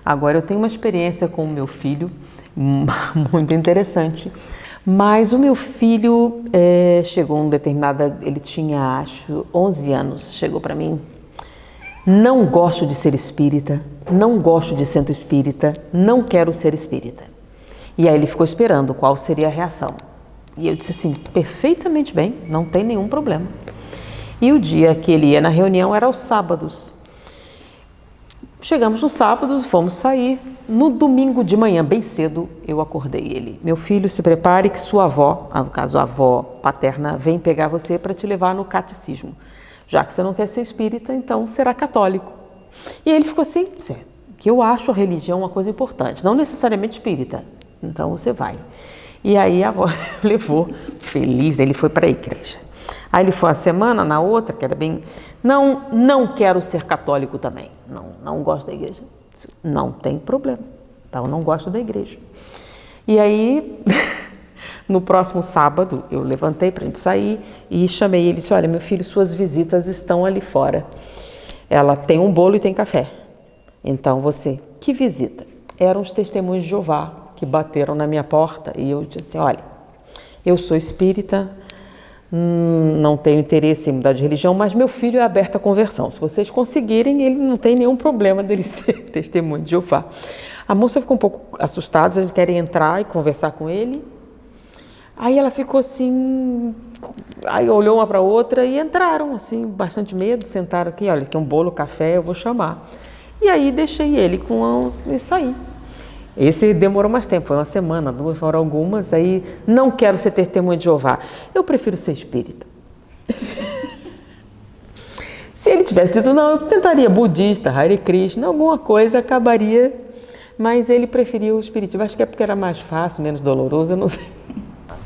Agora, eu tenho uma experiência com o meu filho muito interessante, mas o meu filho chegou um determinada, ele tinha, acho, 11 anos, chegou para mim: não gosto de ser espírita, não gosto de centro espírita, não quero ser espírita. E aí ele ficou esperando qual seria a reação. E eu disse assim: perfeitamente bem, não tem nenhum problema. E o dia que ele ia na reunião era aos sábados. Chegamos no sábado, fomos sair. No domingo de manhã, bem cedo, eu acordei ele: meu filho, se prepare que sua avó, no caso a avó paterna, vem pegar você para te levar no catecismo. Já que você não quer ser espírita, então será católico. E ele ficou assim: que eu acho a religião uma coisa importante, não necessariamente espírita, então você vai. E aí a avó levou, feliz, ele foi para a igreja. Aí ele foi uma semana, na outra, que era bem... Não quero ser católico também, não gosto da igreja. Não tem problema, então não gosto da igreja. E aí, no próximo sábado, eu levantei para a gente sair e chamei ele e disse: olha, meu filho, suas visitas estão ali fora. Ela tem um bolo e tem café. Então você, que visita? Eram os testemunhos de Jeová que bateram na minha porta e eu disse assim: olha, eu sou espírita, não tenho interesse em mudar de religião, mas meu filho é aberto à conversão. Se vocês conseguirem, ele não tem nenhum problema dele ser testemunho de Jeová. A moça ficou um pouco assustada, a gente queria entrar e conversar com ele. Aí ela ficou assim, aí olhou uma para a outra e entraram, assim, bastante medo, sentaram aqui: olha, tem um bolo, café, eu vou chamar. E aí deixei ele e saí. Esse demorou mais tempo, foi uma semana, 2, foram algumas. Aí, não quero ser testemunha de Jeová, eu prefiro ser espírita. Se ele tivesse dito não, eu tentaria budista, Hare Krishna, alguma coisa acabaria, mas ele preferiu o espiritismo. Acho que é porque era mais fácil, menos doloroso, eu não sei.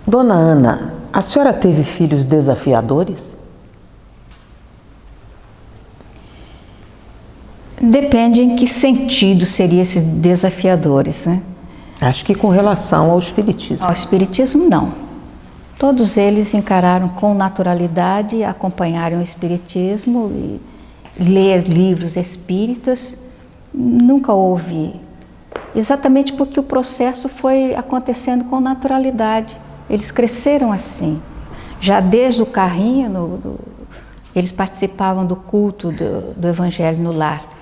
Dona Ana, a senhora teve filhos desafiadores? Depende em que sentido seriam esses desafiadores, né? Acho que com relação ao espiritismo. Ao espiritismo, não. Todos eles encararam com naturalidade, acompanharam o espiritismo e ler livros espíritas. Nunca houve, exatamente porque o processo foi acontecendo com naturalidade. Eles cresceram assim. Já desde o carrinho, eles participavam do culto do Evangelho no lar.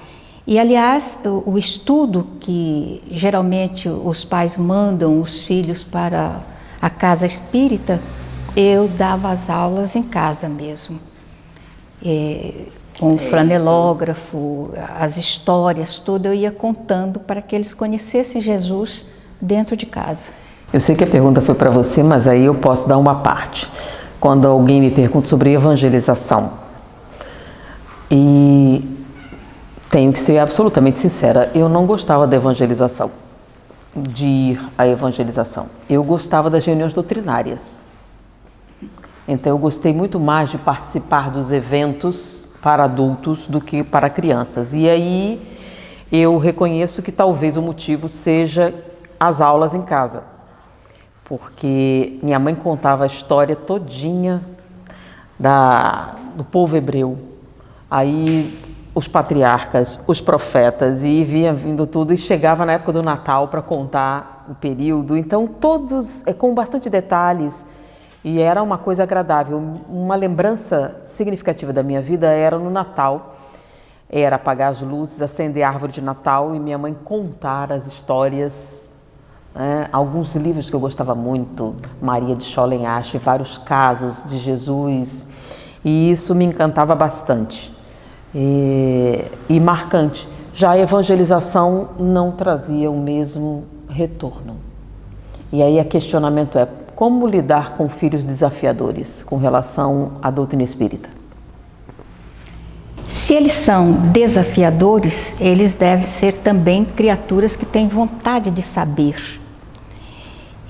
E, aliás, o estudo que geralmente os pais mandam os filhos para a casa espírita, eu dava as aulas em casa mesmo. Com o flanelógrafo, as histórias, tudo eu ia contando para que eles conhecessem Jesus dentro de casa. Eu sei que a pergunta foi para você, mas aí eu posso dar uma parte. Quando alguém me pergunta sobre evangelização, e tenho que ser absolutamente sincera, eu não gostava da evangelização, de ir à evangelização. Eu gostava das reuniões doutrinárias. Então eu gostei muito mais de participar dos eventos para adultos do que para crianças. E aí eu reconheço que talvez o motivo seja as aulas em casa. Porque minha mãe contava a história todinha do povo hebreu. Aí os patriarcas, os profetas, e vinha vindo tudo, e chegava na época do Natal para contar o período. Então todos com bastante detalhes, e era uma coisa agradável. Uma lembrança significativa da minha vida era no Natal, era apagar as luzes, acender a árvore de Natal e minha mãe contar as histórias, né? Alguns livros que eu gostava muito, Maria de Scholen-Asch, vários casos de Jesus, e isso me encantava bastante. E marcante. Já a evangelização não trazia o mesmo retorno. E aí o questionamento é: como lidar com filhos desafiadores com relação à doutrina espírita? Se eles são desafiadores, eles devem ser também criaturas que têm vontade de saber.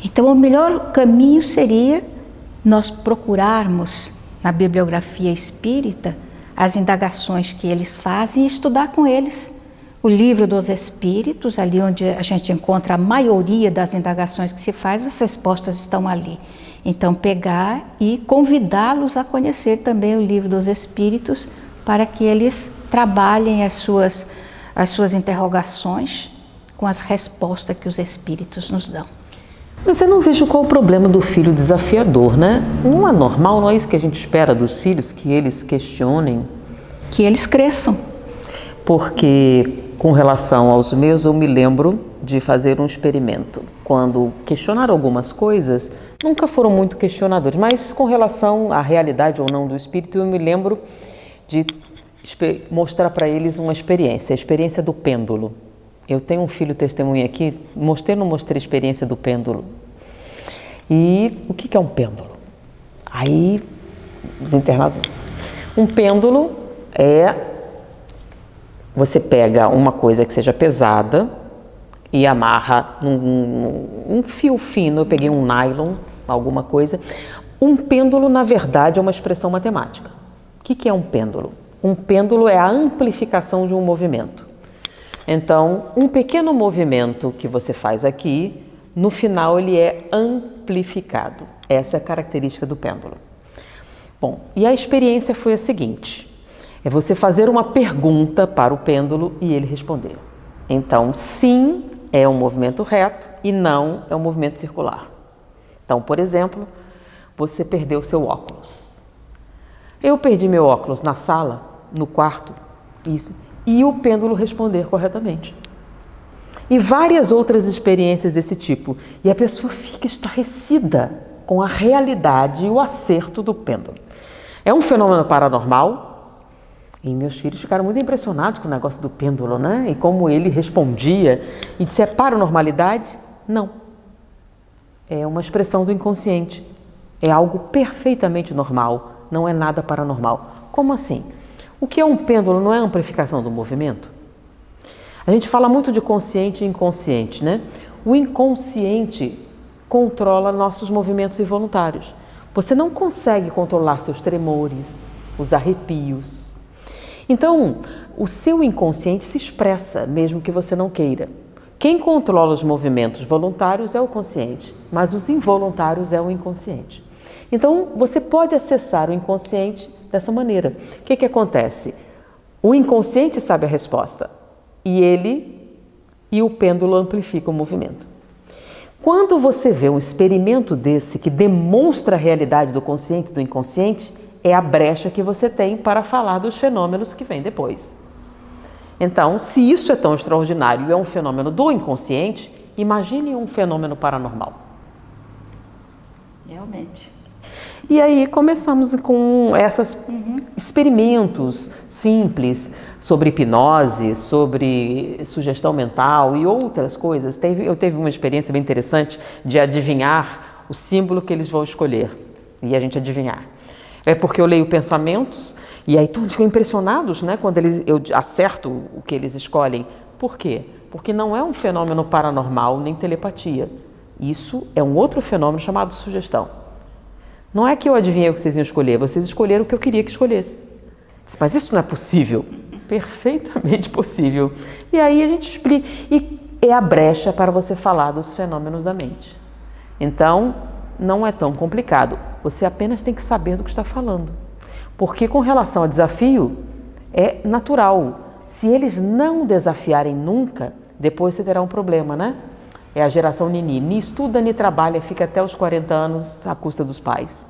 Então o melhor caminho seria nós procurarmos na bibliografia espírita as indagações que eles fazem e estudar com eles. O Livro dos Espíritos, ali onde a gente encontra a maioria das indagações que se faz, as respostas estão ali. Então pegar e convidá-los a conhecer também o Livro dos Espíritos para que eles trabalhem as suas interrogações com as respostas que os espíritos nos dão. Mas eu não vejo qual o problema do filho desafiador, né? Não é normal, não é isso que a gente espera dos filhos, que eles questionem? Que eles cresçam. Porque, com relação aos meus, eu me lembro de fazer um experimento. Quando questionaram algumas coisas, nunca foram muito questionadores, mas com relação à realidade ou não do espírito, eu me lembro de mostrar para eles uma experiência, a experiência do pêndulo. Eu tenho um filho testemunha aqui, mostrei ou não mostrei a experiência do pêndulo? E o que é um pêndulo? Aí, os internados... Um pêndulo é... Você pega uma coisa que seja pesada e amarra num fio fino, eu peguei um nylon, alguma coisa. Um pêndulo, na verdade, é uma expressão matemática. O que é um pêndulo? Um pêndulo é a amplificação de um movimento. Então, um pequeno movimento que você faz aqui, no final ele é amplificado. Essa é a característica do pêndulo. Bom, e a experiência foi a seguinte: é você fazer uma pergunta para o pêndulo e ele responder. Então, sim é um movimento reto e não é um movimento circular. Então, por exemplo, você perdeu seu óculos. Eu perdi meu óculos na sala, no quarto, isso, e o pêndulo responder corretamente. E várias outras experiências desse tipo. E a pessoa fica estarrecida com a realidade e o acerto do pêndulo. É um fenômeno paranormal. E meus filhos ficaram muito impressionados com o negócio do pêndulo, né? E como ele respondia. E disse, é paranormalidade? Não. É uma expressão do inconsciente. É algo perfeitamente normal. Não é nada paranormal. Como assim? O que é um pêndulo não é a amplificação do movimento? A gente fala muito de consciente e inconsciente, né? O inconsciente controla nossos movimentos involuntários. Você não consegue controlar seus tremores, os arrepios. Então, o seu inconsciente se expressa, mesmo que você não queira. Quem controla os movimentos voluntários é o consciente, mas os involuntários é o inconsciente. Então, você pode acessar o inconsciente dessa maneira. O que acontece? O inconsciente sabe a resposta e o pêndulo amplifica o movimento. Quando você vê um experimento desse que demonstra a realidade do consciente e do inconsciente, é a brecha que você tem para falar dos fenômenos que vêm depois. Então, se isso é tão extraordinário e é um fenômeno do inconsciente, imagine um fenômeno paranormal. Realmente. E aí começamos com esses experimentos simples sobre hipnose, sobre sugestão mental e outras coisas. Eu teve uma experiência bem interessante de adivinhar o símbolo que eles vão escolher e a gente adivinhar. É porque eu leio pensamentos e aí todos ficam impressionados, né, quando eu acerto o que eles escolhem. Por quê? Porque não é um fenômeno paranormal nem telepatia. Isso é um outro fenômeno chamado sugestão. Não é que eu adivinhei o que vocês iam escolher, vocês escolheram o que eu queria que escolhesse. Mas isso não é possível? Perfeitamente possível. E aí a gente explica. E é a brecha para você falar dos fenômenos da mente. Então, não é tão complicado. Você apenas tem que saber do que está falando. Porque com relação ao desafio, é natural. Se eles não desafiarem nunca, depois você terá um problema, né? É a geração Nini. Ni estuda, ni trabalha, fica até os 40 anos à custa dos pais.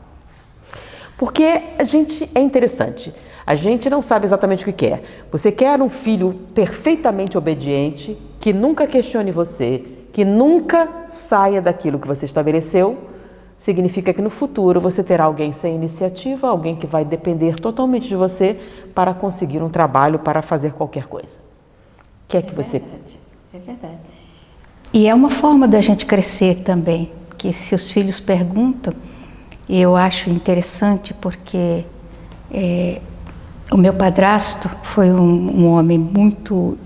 Porque é interessante. A gente não sabe exatamente o que quer. Você quer um filho perfeitamente obediente, que nunca questione você, que nunca saia daquilo que você estabeleceu, significa que no futuro você terá alguém sem iniciativa, alguém que vai depender totalmente de você para conseguir um trabalho, para fazer qualquer coisa. Quer que você... É verdade. E é uma forma da gente crescer também, que se os filhos perguntam, eu acho interessante porque o meu padrasto foi um homem muito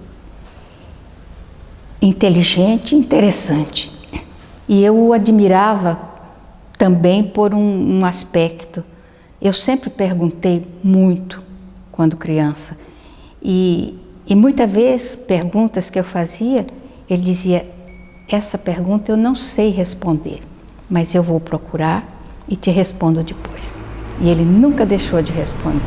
inteligente e interessante. E eu o admirava também por um aspecto. Eu sempre perguntei muito quando criança. E muitas vezes, perguntas que eu fazia, ele dizia, essa pergunta eu não sei responder, mas eu vou procurar e te respondo depois. E ele nunca deixou de responder.